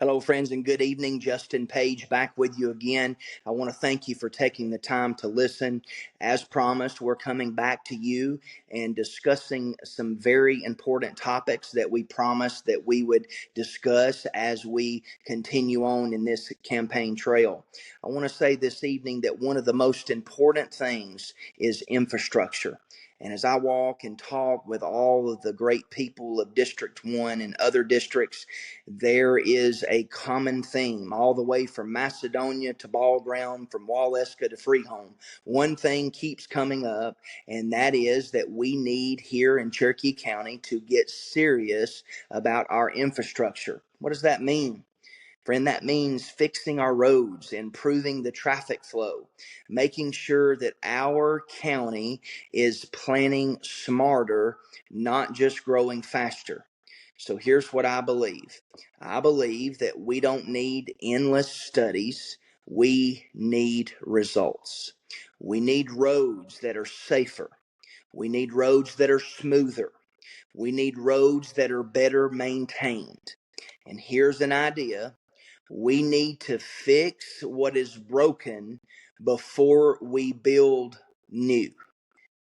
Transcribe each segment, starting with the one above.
Hello, friends, and good evening. Justin Page back with you again. I want to thank you for taking the time to listen. As promised, we're coming back to you and discussing some very important topics that we promised that we would discuss as we continue on in this campaign trail. I want to say this evening that one of the most important things is infrastructure. And as I walk and talk with all of the great people of District 1 and other districts, there is a common theme all the way from Macedonia to Ball Ground, from Waleska to Freeholm. One thing keeps coming up, and that is that we need here in Cherokee County to get serious about our infrastructure. What does that mean? Friend, that means fixing our roads, improving the traffic flow, making sure that our county is planning smarter, not just growing faster. So here's what I believe. I believe that we don't need endless studies. We need results. We need roads that are safer. We need roads that are smoother. We need roads that are better maintained. And here's an idea. We need to fix what is broken before we build new.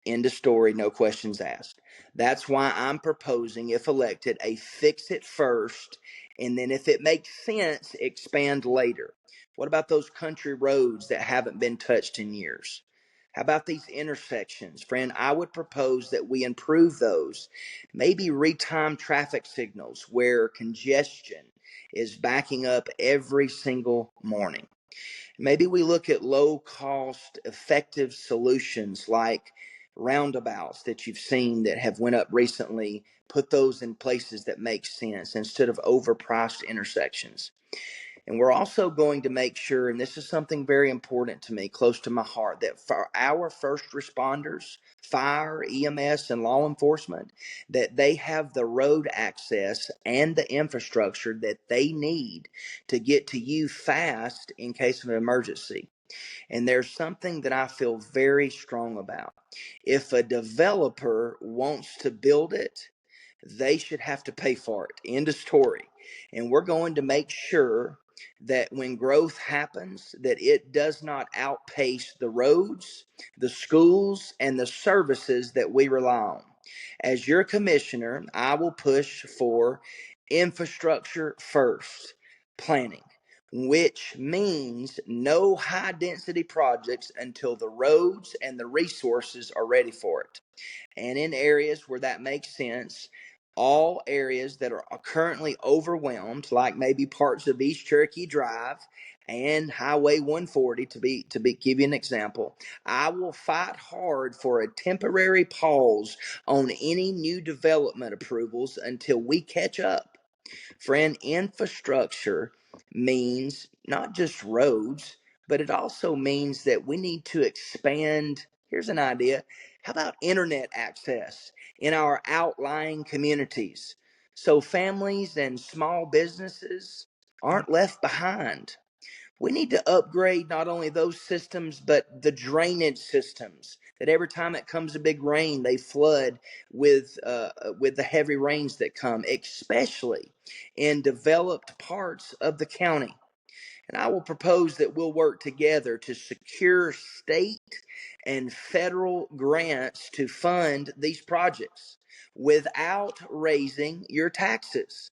End of story, no questions asked. That's why I'm proposing, if elected, a fix it first, and then if it makes sense, expand later. What about those country roads that haven't been touched in years? How about these intersections? Friend, I would propose that we improve those. Maybe retime traffic signals where congestion is backing up every single morning. Maybe we look at low cost, effective solutions like roundabouts that you've seen that have went up recently, put those in places that make sense instead of overpriced intersections. And we're also going to make sure, and this is something very important to me, close to my heart, that for our first responders, fire, EMS, and law enforcement, that they have the road access and the infrastructure that they need to get to you fast in case of an emergency. And there's something that I feel very strong about. If a developer wants to build it, they should have to pay for it. End of story. And we're going to make sure that when growth happens, that it does not outpace the roads, the schools, and the services that we rely on. As your commissioner, I will push for infrastructure first planning, which means no high density projects until the roads and the resources are ready for it. And in areas where that makes sense, all areas that are currently overwhelmed, like maybe parts of East Cherokee Drive and Highway 140, to give you an example, I will fight hard for a temporary pause on any new development approvals until we catch up. Friend, infrastructure means not just roads, but it also means that we need to expand. Here's an idea. How about internet access in our outlying communities so families and small businesses aren't left behind? We need to upgrade not only those systems, but the drainage systems. That every time it comes a big rain, they flood with the heavy rains that come, especially in developed parts of the county. And I will propose that we'll work together to secure state and federal grants to fund these projects without raising your taxes.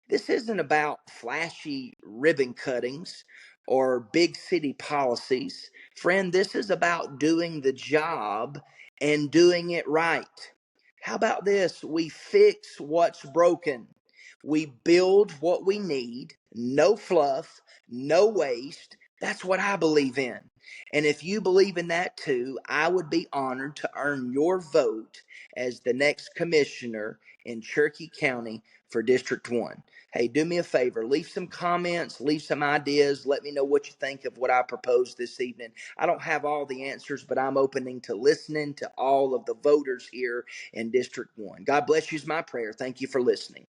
This isn't about flashy ribbon cuttings or big city policies. Friend, this is about doing the job and doing it right. How about this? We fix what's broken. We build what we need. No fluff, no waste. That's what I believe in. And if you believe in that too, I would be honored to earn your vote as the next commissioner in Cherokee County for District 1. Hey, do me a favor, leave some comments, leave some ideas, let me know what you think of what I proposed this evening. I don't have all the answers, but I'm opening to listening to all of the voters here in District 1. God bless you is my prayer. Thank you for listening.